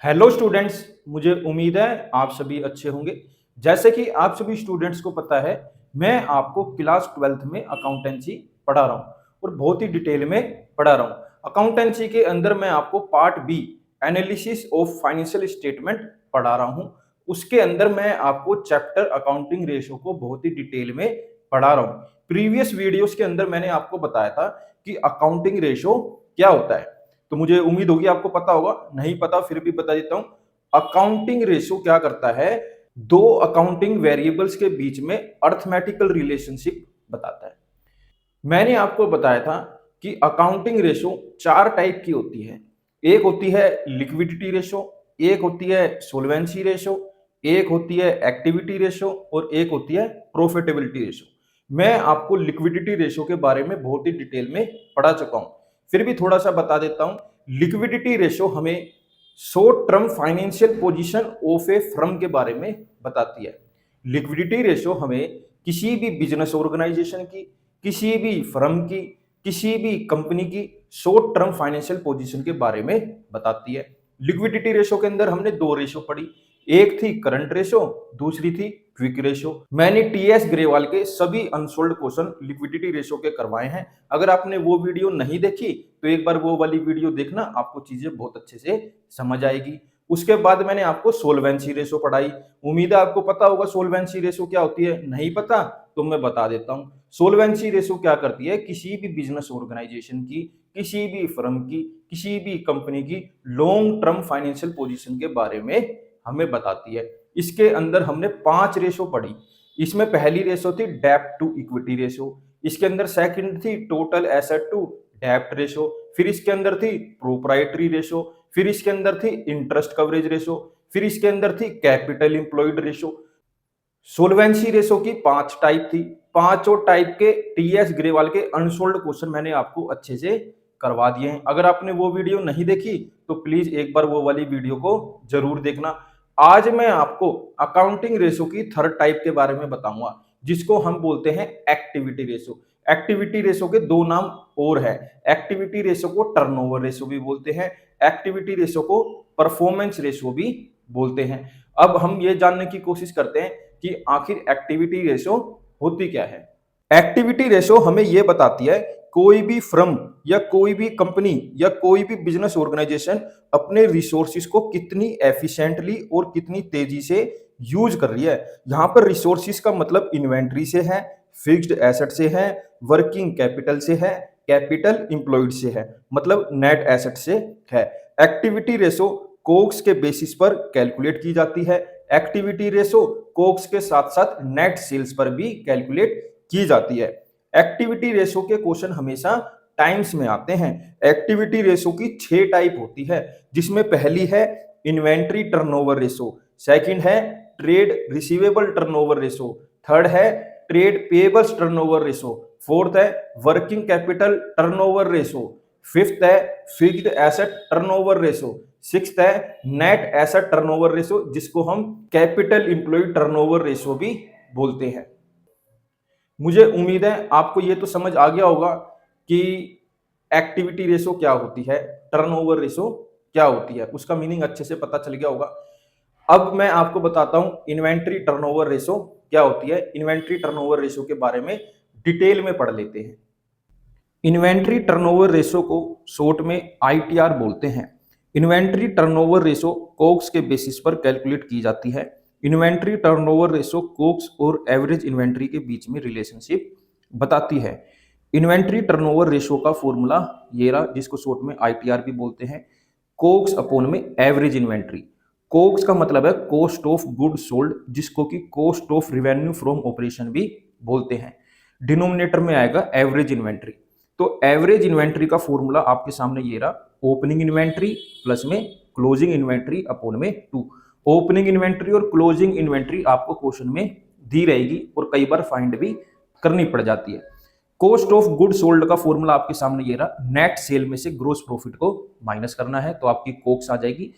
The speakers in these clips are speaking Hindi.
हेलो स्टूडेंट्स, मुझे उम्मीद है आप सभी अच्छे होंगे। जैसे कि आप सभी स्टूडेंट्स को पता है, मैं आपको क्लास 12th में अकाउंटेंसी पढ़ा रहा हूँ और बहुत ही डिटेल में पढ़ा रहा हूँ। अकाउंटेंसी के अंदर मैं आपको part B analysis of financial statement पढ़ा रहा हूँ। उसके अंदर मैं आपको चैप्टर अकाउंटिंग रेशो को बहुत ही डिटेल में पढ़ा रहा हूँ। प्रीवियस वीडियोस के अंदर मैंने आपको बताया था कि अकाउंटिंग रेशो क्या होता है, तो मुझे उम्मीद होगी आपको पता होगा। नहीं पता फिर भी बता देता हूं। अकाउंटिंग रेशो क्या करता है, दो अकाउंटिंग वेरिएबल्स के बीच में अर्थमेटिकल रिलेशनशिप बताता है। मैंने आपको बताया था कि अकाउंटिंग रेशो चार टाइप की होती है। एक होती है लिक्विडिटी रेशो, एक होती है सोल्वेंसी रेशो, एक होती है एक्टिविटी रेशो और एक होती है प्रॉफिटेबिलिटी रेशो। मैं आपको लिक्विडिटी रेशो के बारे में बहुत ही डिटेल में पढ़ा चुका हूं, फिर भी थोड़ा सा बता देता हूं। लिक्विडिटी रेशो हमें short term financial position of A firm के बारे में बताती है। लिक्विडिटी रेशो हमें किसी भी बिजनेस ऑर्गेनाइजेशन की, किसी भी फर्म की, किसी भी कंपनी की शॉर्ट टर्म फाइनेंशियल पोजीशन के बारे में बताती है। लिक्विडिटी रेशो के अंदर हमने दो रेशो पढ़ी, एक थी करंट रेशो, दूसरी थी क्विक रेशो। मैंने टीएस ग्रेवाल के सभी अनसोल्ड क्वेश्चन लिक्विडिटी रेशो के करवाए हैं। अगर आपने वो वीडियो नहीं देखी तो एक बार वो वाली वीडियो देखना, आपको चीजें बहुत अच्छे से समझ आएगी। उसके बाद मैंने आपको सोल्वेंसी रेशो पढ़ाई। उम्मीद है आपको पता होगा सोल्वेंसी रेशो क्या होती है। नहीं पता तो मैं बता देता हूं। सोल्वेंसी रेशो क्या करती है, किसी भी बिजनेस ऑर्गेनाइजेशन की, किसी भी फर्म की, किसी भी कंपनी की लॉन्ग टर्म फाइनेंशियल पोजीशन के बारे में हमें बताती है। इसके अंदर हमने 5 रेशो पढ़ी। इसमें पहली रेशो थी डेब्ट टू इक्विटी रेशो, इसके अंदर सेकंड थी टोटल एसेट टू डेब्ट रेशो, फिर इसके अंदर थी प्रोप्राइटरी रेशो, फिर इसके अंदर थी इंटरेस्ट कवरेज रेशो, फिर इसके अंदर थी कैपिटल एम्प्लॉयड रेशो। सोल्वेंसी रेशो की 5 टाइप थी। पांचों टाइप के टीएस ग्रेवाल के अनसोल्ड क्वेश्चन मैंने आपको अच्छे से करवा दिए हैं। अगर आपने वो वीडियो नहीं देखी तो प्लीज एक बार वो वाली वीडियो को जरूर देखना। आज मैं आपको अकाउंटिंग रेशो की थर्ड टाइप के बारे में बताऊंगा, जिसको हम बोलते हैं एक्टिविटी रेशो। एक्टिविटी रेशो के दो नाम और है। एक्टिविटी रेशो को टर्नओवर रेशो भी बोलते हैं, एक्टिविटी रेशो को परफॉर्मेंस रेशो भी बोलते हैं। अब हम ये जानने की कोशिश करते हैं कि आखिर एक्टिविटी रेशो होती क्या है। एक्टिविटी रेशो हमें यह बताती है कोई भी फर्म या कोई भी कंपनी या कोई भी बिजनेस ऑर्गेनाइजेशन अपने रिसोर्सेज को कितनी एफिशिएंटली और कितनी तेजी से यूज कर रही है। यहां पर रिसोर्सेज का मतलब इन्वेंट्री से है, फिक्स्ड एसेट से है, वर्किंग कैपिटल से है, कैपिटल इंप्लॉयड से है, मतलब नेट एसेट से है। एक्टिविटी रेशो कोक्स के बेसिस पर कैलकुलेट की जाती है। एक्टिविटी रेशो कोक्स के साथ साथ नेट सेल्स पर भी कैलकुलेट की जाती है। एक्टिविटी रेशो के क्वेश्चन हमेशा टाइम्स में आते हैं। एक्टिविटी रेशो की 6 टाइप होती है, जिसमें पहली है इन्वेंट्री टर्नओवर रेशो, सेकंड है trade receivable turnover ratio, third है trade payables turnover ratio, fourth है working capital turnover ratio, fifth है fixed asset turnover ratio, sixth है नेट एसेट टर्नओवर रेशो, जिसको हम कैपिटल इंप्लॉय टर्नओवर रेशो भी बोलते हैं। मुझे उम्मीद है आपको ये तो समझ आ गया होगा कि एक्टिविटी रेशो क्या होती है, टर्नओवर रेशो क्या होती है, उसका मीनिंग अच्छे से पता चल गया होगा। अब मैं आपको बताता हूं इन्वेंट्री टर्नओवर रेशो क्या होती है। इन्वेंट्री टर्नओवर रेशो के बारे में डिटेल में पढ़ लेते हैं। इन्वेंट्री टर्नओवर रेशो को शॉर्ट में आईटीआर बोलते हैं। इन्वेंट्री टर्नओवर रेशो कोक्स के बेसिस पर कैलकुलेट की जाती है। इन्वेंट्री टर्नओवर रेशो कोक्स और एवरेज इन्वेंट्री के बीच में रिलेशनशिप बताती है। इन्वेंट्री टर्नओवर रेशो का फॉर्मूला ये रहा, जिसको शॉर्ट में आईटीआर भी बोलते हैं। कोक्स अपॉन में एवरेज इन्वेंट्री। कोक्स का मतलब है कॉस्ट ऑफ गुड सोल्ड, जिसको कि cost of revenue from operation भी बोलते हैं। डिनोमिनेटर में आएगा एवरेज इन्वेंट्री। तो एवरेज इन्वेंट्री का फॉर्मूला आपके सामने ये रहा, ओपनिंग इन्वेंट्री प्लस में क्लोजिंग इन्वेंट्री अपॉन में 2। ओपनिंग इन्वेंट्री और क्लोजिंग इन्वेंट्री आपको क्वेश्चन में दी रहेगी और कई बार फाइंड भी करनी पड़ जाती है। कॉस्ट ऑफ गुड सोल्ड का फॉर्मूला आपके सामने ये रहा, नेट सेल में से ग्रोस प्रॉफिट को माइनस करना है तो आपकी कोक्स आ जाएगी,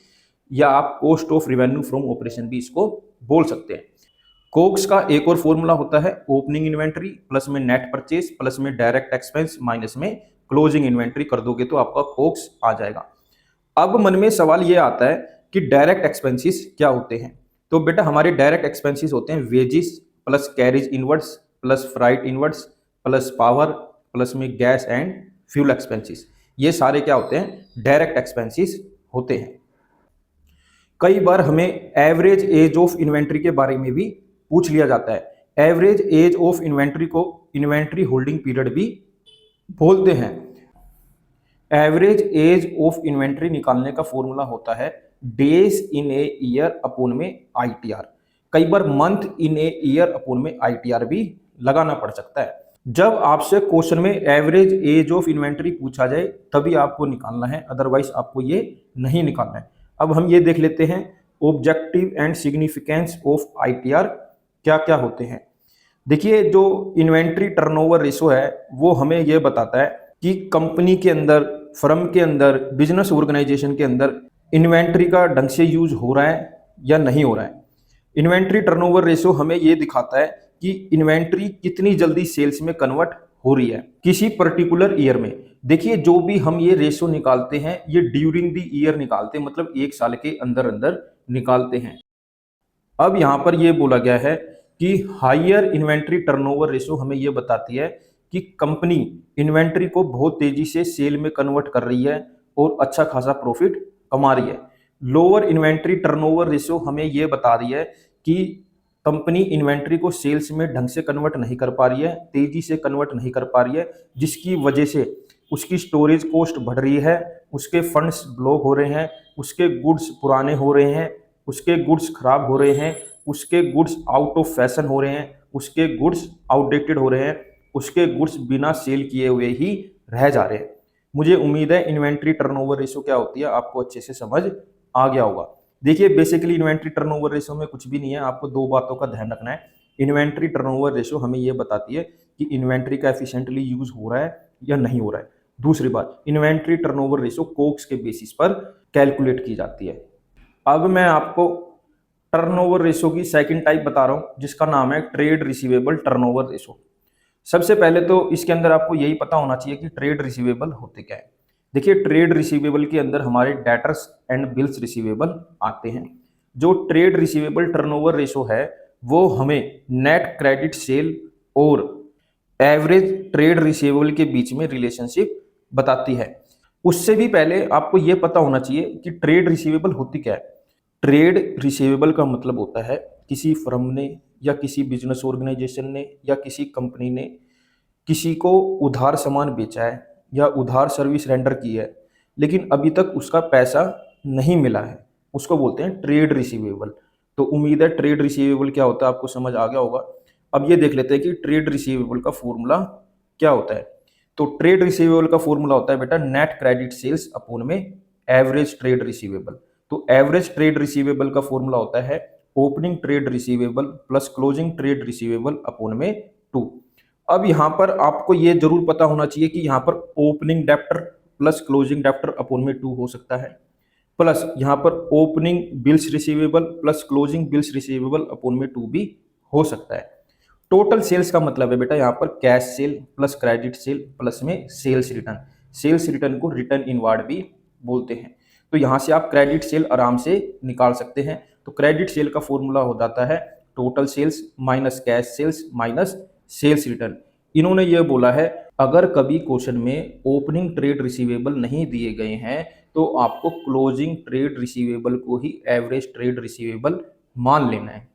या आप cost of revenue from operation भी इसको बोल सकते हैं। कोक्स का एक और फॉर्मूला होता है ओपनिंग इन्वेंट्री प्लस में नेट परचेज प्लस में डायरेक्ट एक्सपेंस माइनस में क्लोजिंग इन्वेंट्री कर दोगे तो आपका कोक्स आ जाएगा। अब मन में सवाल ये आता है कि डायरेक्ट एक्सपेंसेस क्या होते हैं। तो बेटा हमारे डायरेक्ट एक्सपेंसेस होते हैं wages plus carriage inwards plus freight inwards plus power plus में गैस एंड फ्यूल एक्सपेंसेस। ये सारे क्या होते हैं, डायरेक्ट एक्सपेंसेस होते हैं। कई बार हमें एवरेज एज ऑफ इन्वेंट्री के बारे में भी पूछ लिया जाता है। एवरेज एज ऑफ इन्वेंट्री को इन्वेंट्री होल्डिंग पीरियड भी बोलते हैं। एवरेज एज ऑफ इन्वेंट्री निकालने का फॉर्मूला होता है days in a year upon में आईटीआर। कई बार month in a year upon में आईटीआर भी लगाना पड़ सकता है। जब आपसे क्वेश्चन में एवरेज एज ऑफ इन्वेंट्री पूछा जाए तभी आपको निकालना है, अदरवाइज आपको ये नहीं निकालना है। अब हम ये देख लेते हैं objective and significance of ITR क्या क्या होते हैं। देखिए जो इन्वेंट्री टर्नओवर रेशो है वो हमें ये बताता है कि कंपनी के अंदर, फर्म के अंदर, बिजनेस ऑर्गेनाइजेशन के अंदर इन्वेंट्री का ढंग से यूज हो रहा है या नहीं हो रहा है। इन्वेंट्री टर्नओवर रेशो हमें ये दिखाता है कि इन्वेंट्री कितनी जल्दी सेल्स में कन्वर्ट हो रही है किसी पर्टिकुलर ईयर में। देखिए जो भी हम ये रेशो निकालते हैं ये ड्यूरिंग द ईयर निकालते हैं, मतलब एक साल के अंदर अंदर निकालते हैं। अब यहाँ पर ये बोला गया है कि हायर इन्वेंट्री टर्नओवर रेशो हमें ये बताती है कि कंपनी इन्वेंट्री को बहुत तेजी से सेल में कन्वर्ट कर रही है और अच्छा खासा प्रॉफिट कमा रही है। लोअर इन्वेंट्री टर्नओवर रेशो हमें ये बता रही है कि कंपनी इन्वेंट्री को सेल्स में ढंग से कन्वर्ट नहीं कर पा रही है, तेजी से कन्वर्ट नहीं कर पा रही है, जिसकी वजह से उसकी स्टोरेज कॉस्ट बढ़ रही है, उसके फंड्स ब्लॉक हो रहे हैं, उसके गुड्स पुराने हो रहे हैं, उसके गुड्स खराब हो रहे हैं, उसके गुड्स आउट ऑफ फैशन हो रहे हैं, उसके गुड्स आउटडेटेड हो रहे हैं, उसके गुड्स बिना सेल किए हुए ही रह जा रहे हैं। मुझे उम्मीद है इन्वेंट्री टर्नओवर रेशो क्या होती है आपको अच्छे से समझ आ गया होगा। देखिए बेसिकली इन्वेंट्री टर्नओवर रेशो में कुछ भी नहीं है, आपको दो बातों का ध्यान रखना है। इन्वेंट्री टर्नओवर रेशो हमें यह बताती है कि इन्वेंट्री का एफिशिएंटली यूज हो रहा है या नहीं हो रहा है। दूसरी बात, इन्वेंट्री टर्नओवर रेशो कोक्स के बेसिस पर कैलकुलेट की जाती है। अब मैं आपको टर्नओवर रेशो की सेकंड टाइप बता रहा हूं जिसका नाम है ट्रेड रिसीवेबल टर्नओवर रेशो। सबसे पहले तो इसके अंदर आपको यही पता होना चाहिए कि ट्रेड रिसीवेबल होते क्या है। देखिए ट्रेड रिसीवेबल के अंदर हमारे डेटर्स एंड बिल्स रिसीवेबल आते हैं। जो ट्रेड रिसीवेबल टर्नओवर रेशो है वो हमें नेट क्रेडिट सेल और एवरेज ट्रेड रिसीवेबल के बीच में रिलेशनशिप बताती है। उससे भी पहले आपको यह पता होना चाहिए कि ट्रेड रिसीवेबल होती क्या है। ट्रेड रिसीवेबल का मतलब होता है किसी फर्म ने या किसी बिजनेस ऑर्गेनाइजेशन ने या किसी कंपनी ने किसी को उधार सामान बेचा है या उधार सर्विस रेंडर की है, लेकिन अभी तक उसका पैसा नहीं मिला है, उसको बोलते हैं ट्रेड रिसीवेबल। तो उम्मीद है ट्रेड रिसीवेबल क्या होता है आपको समझ आ गया होगा। अब ये देख लेते हैं कि ट्रेड रिसीवेबल का फॉर्मूला क्या होता है। तो ट्रेड रिसीवेबल का फॉर्मूला होता है बेटा नेट क्रेडिट सेल्स अपोन में एवरेज ट्रेड रिसीवेबल। तो एवरेज ट्रेड रिसीवेबल का फॉर्मूला होता है opening trade receivable plus closing trade receivable upon में 2। अब यहां पर आपको यह जरूर पता होना चाहिए कि यहां पर opening debtor plus closing debtor upon में 2 हो सकता है, प्लस यहां पर opening bills receivable plus closing bills receivable upon में 2 भी हो सकता है। टोटल सेल्स का मतलब है बेटा यहाँ पर cash cell plus credit sale plus में सेल्स रिटर्न। सेल्स रिटर्न को रिटर्न इनवार्ड भी बोलते हैं। तो यहाँ से आप क्रेडिट सेल आराम से निकाल सकते हैं। तो क्रेडिट सेल का फॉर्मूला हो जाता है total sales minus cash sales minus sales return. इन्होंने ये बोला है अगर कभी क्वेश्चन में ओपनिंग ट्रेड रिसीवेबल नहीं दिए गए हैं तो आपको क्लोजिंग ट्रेड रिसीवेबल को ही एवरेज ट्रेड रिसीवेबल मान लेना है।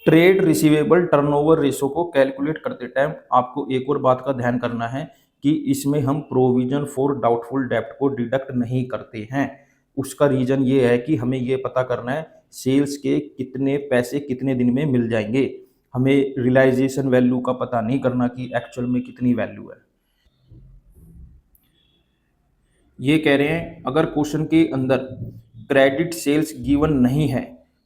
ट्रेड रिसीवेबल टर्नओवर रेशो को कैलकुलेट करते टाइम आपको एक और बात का ध्यान करना है कि इसमें हम प्रोविजन फॉर डाउटफुल डेब्ट को डिडक्ट नहीं करते हैं। उसका रीजन ये है कि हमें ये पता करना है सेल्स के कितने पैसे कितने दिन में मिल जाएंगे। हमें रियलाइजेशन वैल्यू का पता नहीं करना कि एक्चुअल में कितनी वैल्यू है। ये कह रहे हैं अगर क्वेश्चन के अंदर क्रेडिट सेल्स गिवन नहीं है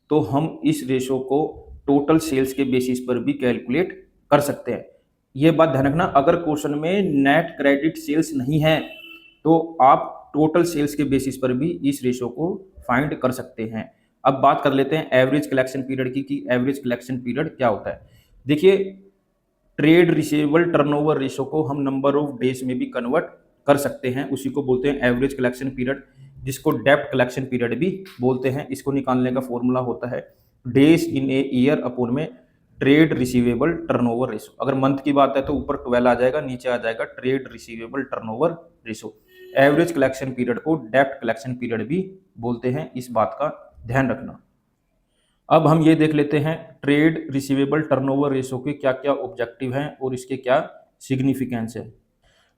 तो हम इस रेशो को टोटल सेल्स के बेसिस पर भी कैलकुलेट कर सकते हैं। ये बात ध्यान रखना, अगर क्वेश्चन में नेट क्रेडिट सेल्स नहीं है तो आप टोटल सेल्स के बेसिस पर भी इस रेशो को फाइंड कर सकते हैं। अब बात कर लेते हैं एवरेज कलेक्शन पीरियड की कि एवरेज कलेक्शन पीरियड क्या होता है। देखिए ट्रेड रिसीवेबल टर्नओवर रेशो को हम नंबर ऑफ डेज में भी कन्वर्ट कर सकते हैं, उसी को बोलते हैं एवरेज कलेक्शन पीरियड। जिसको डेब्ट कलेक्शन पीरियड भी बोलते हैं। इसको निकालने का फॉर्मूला होता है days in a year upon में ट्रेड रिसीवेबल टर्नओवर रेशो। अगर मंथ की बात है तो ऊपर 12 आ जाएगा, नीचे आ जाएगा trade receivable turnover ratio. Average collection period को डेब्ट कलेक्शन पीरियड भी बोलते हैं, इस बात का ध्यान रखना। अब हम ये देख लेते हैं ट्रेड रिसीवेबल टर्नओवर रेशो के क्या क्या ऑब्जेक्टिव हैं और इसके क्या सिग्निफिकेंस है।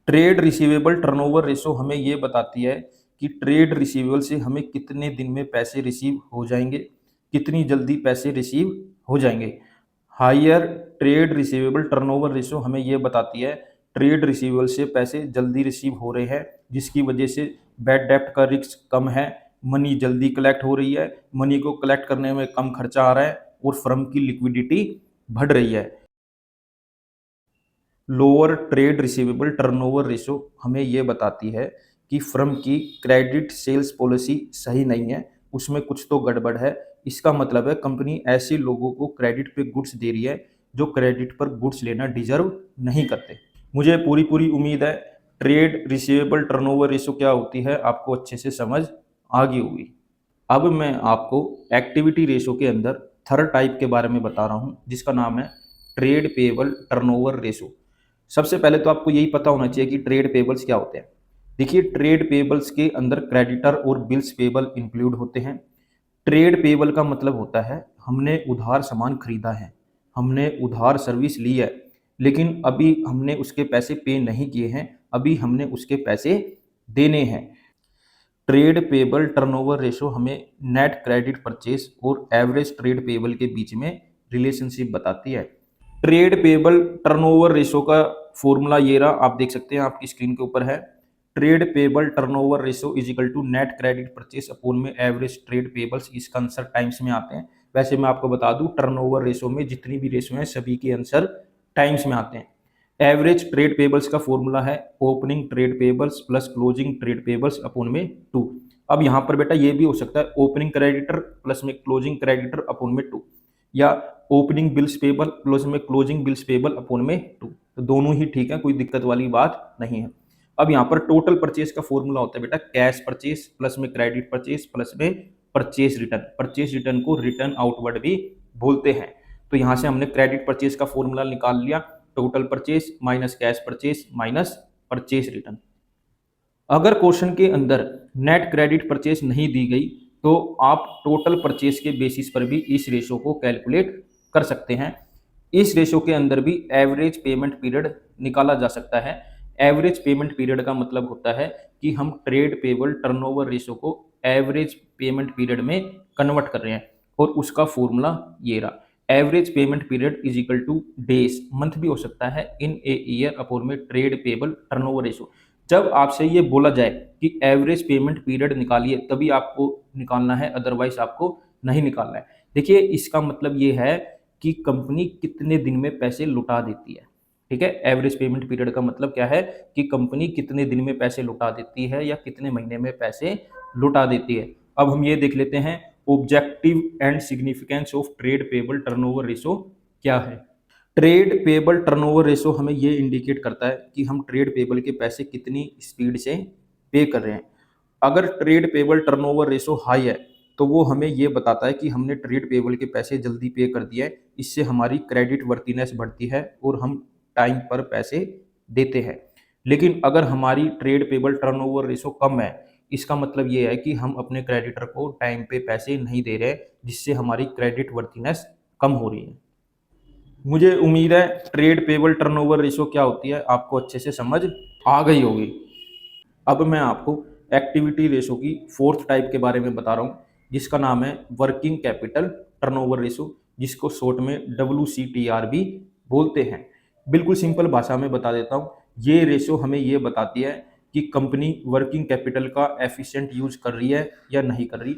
ट्रेड रिसीवेबल टर्नओवर रेशो हमें ये बताती है कि ट्रेड रिसीवेबल से हमें कितने दिन में पैसे रिसीव हो जाएंगे, कितनी जल्दी पैसे रिसीव हो जाएंगे। Higher trade receivable turnover ratio हमें ये बताती है ट्रेड रिसीवेबल से पैसे जल्दी रिसीव हो रहे हैं, जिसकी वजह से बैड डेप्ट का रिस्क कम है, मनी जल्दी कलेक्ट हो रही है, मनी को कलेक्ट करने में कम खर्चा आ रहा है और फर्म की लिक्विडिटी बढ़ रही है। Lower trade receivable turnover ratio हमें ये बताती है कि फर्म की क्रेडिट सेल्स पॉलिसी सही नहीं है, उसमें कुछ तो गड़बड़ है। इसका मतलब है कंपनी ऐसे लोगों को क्रेडिट पे गुड्स दे रही है जो क्रेडिट पर गुड्स लेना डिजर्व नहीं करते। मुझे पूरी पूरी उम्मीद है ट्रेड रिसीवेबल टर्नओवर रेशो क्या होती है आपको अच्छे से समझ आ गई होगी। अब मैं आपको एक्टिविटी रेशो के अंदर थर्ड टाइप के बारे में बता रहा हूँ, जिसका नाम है ट्रेड पेबल टर्नओवर रेशो। सबसे पहले तो आपको यही पता होना चाहिए कि ट्रेड पेबल्स क्या होते हैं। देखिए, ट्रेड पेबल्स के अंदर क्रेडिटर और बिल्स पेबल इंक्लूड होते हैं। ट्रेड पेबल का मतलब होता है हमने उधार सामान खरीदा है, हमने उधार सर्विस ली है, लेकिन अभी हमने उसके पैसे पे नहीं किए हैं, अभी हमने उसके पैसे देने हैं। ट्रेड पेबल टर्नओवर रेशो हमें नेट क्रेडिट परचेस और एवरेज ट्रेड पेबल के बीच में रिलेशनशिप बताती है। ट्रेड पेबल टर्नओवर रेशो का फॉर्मूला ये रहा, आप देख सकते हैं आपकी स्क्रीन के ऊपर है। Trade payable turnover ratio is equal to net credit purchase upon में एवरेज ट्रेड पेबल्स। इसका आंसर टाइम्स में आते हैं। वैसे मैं आपको बता दूं टर्नओवर रेशो में जितनी भी रेशो हैं सभी के आंसर टाइम्स में आते हैं। एवरेज ट्रेड पेबल्स का फॉर्मूला है opening trade payables plus closing trade payables upon में 2। अब यहाँ पर बेटा ये भी हो सकता है ओपनिंग क्रेडिटर प्लस में क्लोजिंग क्रेडिटर अपॉन में 2, या ओपनिंग बिल्स पेबल प्लस में क्लोजिंग बिल्स पेबल अपॉन में 2। तो दोनों ही ठीक है, कोई दिक्कत वाली बात नहीं है। अब यहाँ पर टोटल परचेस का फॉर्मूला होता है बेटा कैश परचेस प्लस में क्रेडिट परचेस प्लस में परचेस रिटर्न। परचेस रिटर्न को रिटर्न आउटवर्ड भी बोलते हैं। तो यहाँ से हमने क्रेडिट परचेस का फॉर्मूला निकाल लिया, total purchase minus cash purchase minus purchase return. अगर क्वेश्चन के अंदर नेट क्रेडिट परचेस नहीं दी गई तो आप टोटल परचेस के बेसिस पर भी इस रेशो को कैलकुलेट कर सकते हैं। इस रेशो के अंदर भी एवरेज पेमेंट पीरियड निकाला जा सकता है। एवरेज पेमेंट पीरियड का मतलब होता है कि हम ट्रेड पेबल टर्नओवर रेशो को एवरेज पेमेंट पीरियड में कन्वर्ट कर रहे हैं, और उसका फॉर्मूला ये रहा average payment period is equal two days, month भी हो सकता है, इन ए ईयर अपॉन में ट्रेड पेबल टर्नओवर रेशो। जब आपसे ये बोला जाए कि एवरेज पेमेंट पीरियड निकालिए तभी आपको निकालना है, अदरवाइज आपको नहीं निकालना है। देखिए, इसका मतलब ये है कि कंपनी कितने दिन में पैसे लौटा देती है। ठीक है, एवरेज पेमेंट पीरियड का मतलब क्या है कि कंपनी कितने दिन में पैसे लौटा देती है या कितने महीने में पैसे लौटा देती है। अब हम ये देख लेते हैं objective and significance of trade payable turnover ratio क्या है। ट्रेड पेबल टर्नओवर रेशो हमें ये इंडिकेट करता है कि हम ट्रेड पेबल के पैसे कितनी स्पीड से पे कर रहे हैं। अगर trade payable turnover ratio high है तो वो हमें ये बताता है कि हमने ट्रेड पेबल के पैसे जल्दी पे कर दिए हैं, इससे हमारी क्रेडिट वर्तीनेस बढ़ती है और हम टाइम पर पैसे देते हैं। लेकिन अगर हमारी ट्रेड पेबल टर्नओवर रेशो कम है, इसका मतलब ये है कि हम अपने क्रेडिटर को टाइम पे पैसे नहीं दे रहे, जिससे हमारी क्रेडिट वर्तीनेस कम हो रही है। मुझे उम्मीद है ट्रेड पेबल टर्नओवर रेशो क्या होती है आपको अच्छे से समझ आ गई होगी। अब मैं आपको एक्टिविटी रेशो की फोर्थ टाइप के बारे में बता रहा हूँ, जिसका नाम है वर्किंग कैपिटल टर्नओवर रेशो, जिसको शॉर्ट में WCTR भी बोलते हैं। बिल्कुल सिंपल भाषा में बता देता हूँ, ये रेशो हमें ये बताती है कि कंपनी वर्किंग कैपिटल का एफिशिएंट यूज कर रही है या नहीं कर रही।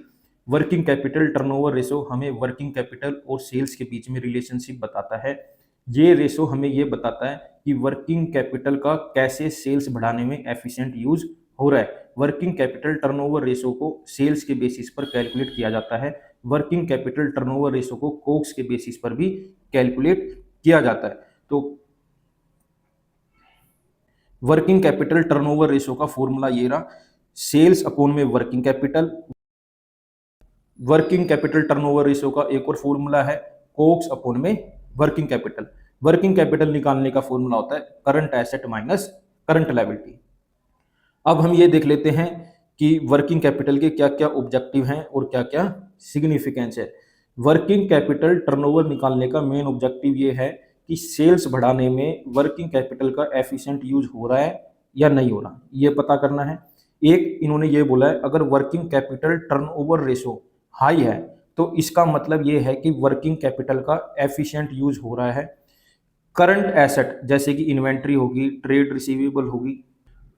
वर्किंग कैपिटल टर्नओवर रेशो हमें वर्किंग कैपिटल और सेल्स के बीच में रिलेशनशिप बताता है। ये रेशो हमें ये बताता है कि वर्किंग कैपिटल का कैसे सेल्स बढ़ाने में एफिशिएंट यूज हो रहा है। वर्किंग कैपिटल टर्नओवर रेशो को सेल्स के बेसिस पर कैलकुलेट किया जाता है। वर्किंग कैपिटल टर्नओवर रेशो को कोक्स के बेसिस पर भी कैलकुलेट किया जाता है। तो वर्किंग कैपिटल टर्नओवर रेशो का फॉर्मूला ये रहा सेल्स अपोन में working capital. Working capital turnover ratio का एक और फॉर्मूला है कोक्स अपोन में वर्किंग कैपिटल। वर्किंग कैपिटल निकालने का फॉर्मूला होता है current asset minus current liability. अब हम ये देख लेते हैं कि वर्किंग कैपिटल के क्या क्या ऑब्जेक्टिव हैं और क्या क्या सिग्निफिकेंस है। वर्किंग कैपिटल टर्नओवर निकालने का मेन ऑब्जेक्टिव ये है कि सेल्स बढ़ाने में वर्किंग कैपिटल का एफिशिएंट यूज हो रहा है या नहीं हो रहा, ये पता करना है। एक इन्होंने ये बोला है अगर working capital turnover ratio high है तो इसका मतलब ये है कि वर्किंग कैपिटल का एफिशिएंट यूज हो रहा है। करंट एसेट जैसे कि इन्वेंट्री होगी, ट्रेड रिसीवेबल होगी,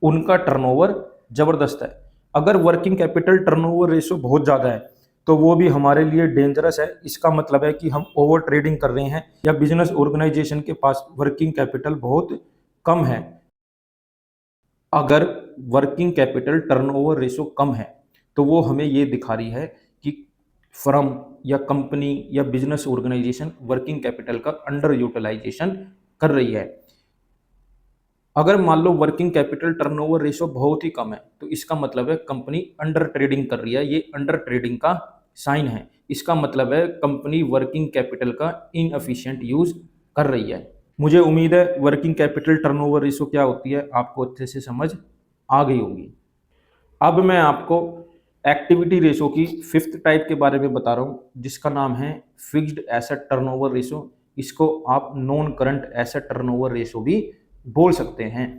उनका टर्नओवर जबरदस्त है। अगर वर्किंग कैपिटल टर्नओवर रेशो बहुत ज़्यादा है तो वो भी हमारे लिए डेंजरस है। इसका मतलब है कि हम ओवर ट्रेडिंग कर रहे हैं या बिजनेस ऑर्गेनाइजेशन के पास वर्किंग कैपिटल बहुत कम है। अगर वर्किंग कैपिटल टर्नओवर रेशो कम है तो वो हमें ये दिखा रही है कि फर्म या कंपनी या बिजनेस ऑर्गेनाइजेशन वर्किंग कैपिटल का अंडर यूटिलाइजेशन कर रही है। अगर मान लो वर्किंग कैपिटल टर्नओवर रेशो बहुत ही कम है तो इसका मतलब है कंपनी अंडर ट्रेडिंग कर रही है। ये अंडर ट्रेडिंग का साइन है। इसका मतलब है कंपनी वर्किंग कैपिटल का इनएफिशिएंट यूज कर रही है। मुझे उम्मीद है वर्किंग कैपिटल टर्नओवर रेशो क्या होती है आपको अच्छे से समझ आ गई होगी। अब मैं आपको एक्टिविटी रेशो की फिफ्थ टाइप के बारे में बता रहा हूँ जिसका नाम है फिक्स्ड एसेट टर्नओवर रेशो। इसको आप non current asset turnover ratio भी बोल सकते हैं।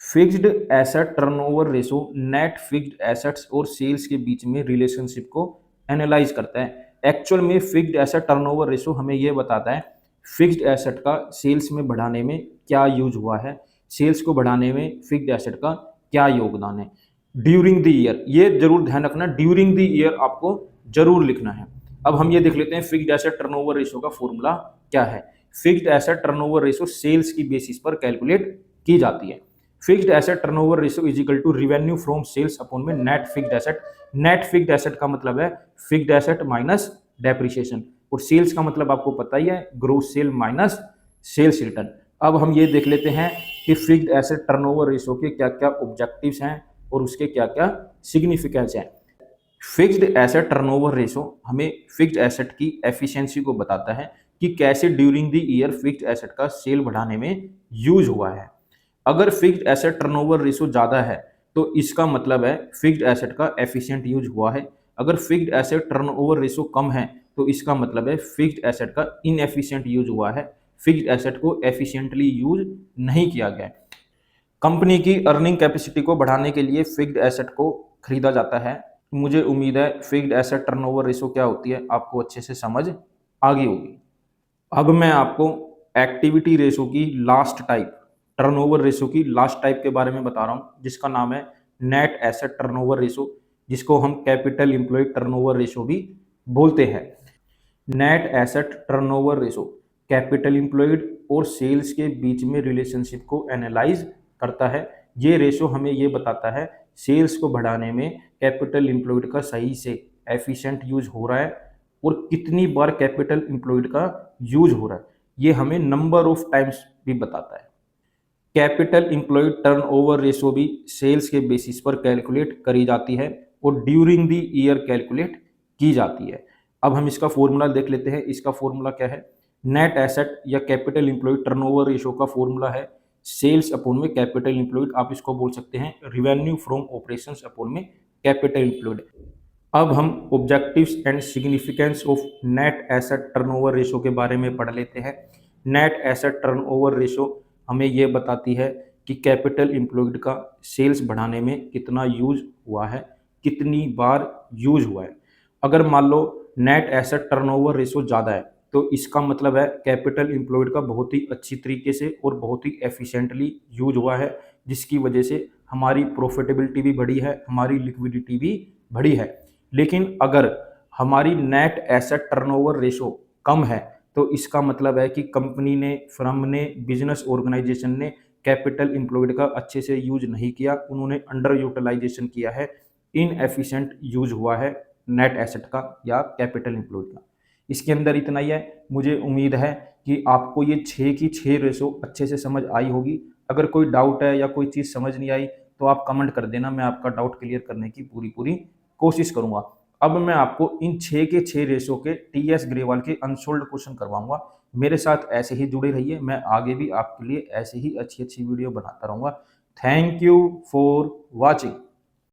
Fixed asset turnover ratio net fixed assets और सेल्स के बीच में रिलेशनशिप को एनालाइज करता है। एक्चुअल में फिक्स्ड एसेट टर्नओवर रेशो हमें यह बताता है फिक्स्ड एसेट का सेल्स में बढ़ाने में क्या यूज हुआ है, सेल्स को बढ़ाने में फिक्स्ड एसेट का क्या योगदान है ड्यूरिंग द ईयर। ये जरूर ध्यान रखना, ड्यूरिंग द ईयर आपको जरूर लिखना है। अब हम ये देख लेते हैं फिक्स्ड एसेट टर्नओवर रेशो का फॉर्मूला क्या है। Fixed asset turnover ratio sales की बेसिस पर कैलकुलेट की जाती है। Fixed asset turnover ratio is equal to revenue from sales upon में net fixed asset. Net fixed asset का मतलब है फिक्स्ड एसेट माइनस डेप्रिसिएशन और सेल्स का मतलब आपको पता ही है gross sale minus sales return. अब हम ये देख लेते हैं कि फिक्स्ड एसेट टर्नओवर रेशो के क्या क्या ऑब्जेक्टिव्स हैं और उसके क्या क्या सिग्निफिकेंस हैं। फिक्स्ड एसेट टर्नओवर रेशो हमें फिक्स्ड एसेट की एफिशिएंसी को बताता है कि कैसे during the year fixed asset का सेल बढ़ाने में यूज हुआ है। अगर फिक्स्ड एसेट टर्नओवर रेशो ज़्यादा है तो इसका मतलब है फिक्स्ड एसेट का एफिशिएंट यूज हुआ है। अगर फिक्स्ड एसेट टर्नओवर रेशो कम है तो इसका मतलब है फिक्स्ड एसेट का इनएफिशिएंट यूज हुआ है, फिक्स्ड एसेट को एफिशिएंटली यूज नहीं किया गया। कंपनी की अर्निंग कैपेसिटी को बढ़ाने के लिए फिक्स्ड एसेट को खरीदा जाता है। मुझे उम्मीद है फिक्स्ड एसेट टर्नओवर रेशो क्या होती है आपको अच्छे से समझ आ गई होगी। अब मैं आपको एक्टिविटी रेशो की लास्ट टाइप, टर्नओवर रेशो की लास्ट टाइप के बारे में बता रहा हूँ जिसका नाम है नेट एसेट टर्नओवर रेशो, जिसको हम कैपिटल एम्प्लॉयड टर्नओवर रेशो भी बोलते हैं। Net asset turnover ratio capital employed और सेल्स के बीच में रिलेशनशिप को एनालाइज करता है। ये रेशो हमें ये बताता है सेल्स को बढ़ाने में कैपिटल एम्प्लॉयड का सही से एफिशिएंट यूज हो रहा है और कितनी बार कैपिटल एम्प्लॉयड का यूज हो रहा है। ये हमें नंबर ऑफ टाइम्स भी बताता है। कैपिटल एम्प्लॉयड टर्नओवर रेशो भी सेल्स के बेसिस पर कैलकुलेट करी जाती है और ड्यूरिंग द ईयर कैलकुलेट की जाती है। अब हम इसका फॉर्मूला देख लेते हैं। इसका फॉर्मूला क्या है, नेट एसेट या कैपिटल एम्प्लॉयड टर्नओवर रेशो का फॉर्मूला है सेल्स अपॉन में कैपिटल एम्प्लॉयड। आप इसको बोल सकते हैं रिवेन्यू फ्रॉम ऑपरेशंस अपॉन में कैपिटल एम्प्लॉयड। अब हम objectives and significance of net asset turnover ratio के बारे में पढ़ लेते हैं। नेट एसेट टर्नओवर रेशो हमें ये बताती है कि कैपिटल एम्प्लॉयड का सेल्स बढ़ाने में कितना यूज हुआ है, कितनी बार यूज हुआ है। अगर मान लो नेट एसेट टर्नओवर रेशो ज़्यादा है तो इसका मतलब है कैपिटल एम्प्लॉयड का बहुत ही अच्छी तरीके से और बहुत ही एफिशिएंटली यूज हुआ है, जिसकी वजह से हमारी प्रॉफिटेबिलिटी भी बढ़ी है, हमारी लिक्विडिटी भी बढ़ी है। लेकिन अगर हमारी नेट एसेट टर्नओवर रेशो कम है तो इसका मतलब है कि कंपनी ने, फर्म ने, बिजनेस ऑर्गेनाइजेशन ने कैपिटल एम्प्लॉयड का अच्छे से यूज नहीं किया, उन्होंने अंडर यूटिलाइजेशन किया है, इनएफिशिएंट यूज हुआ है नेट एसेट का या कैपिटल एम्प्लॉयड का। इसके अंदर इतना ही है। मुझे उम्मीद है कि आपको ये 6 की 6 रेशो अच्छे से समझ आई होगी। अगर कोई डाउट है या कोई चीज़ समझ नहीं आई तो आप कमेंट कर देना, मैं आपका डाउट क्लियर करने की पूरी पूरी कोशिश करूंगा। अब मैं आपको इन 6 के 6 रेशो के टीएस ग्रेवाल के अनसोल्ड क्वेश्चन करवाऊंगा। मेरे साथ ऐसे ही जुड़े रहिए, मैं आगे भी आपके लिए ऐसे ही अच्छी अच्छी वीडियो बनाता रहूंगा। Thank you for watching.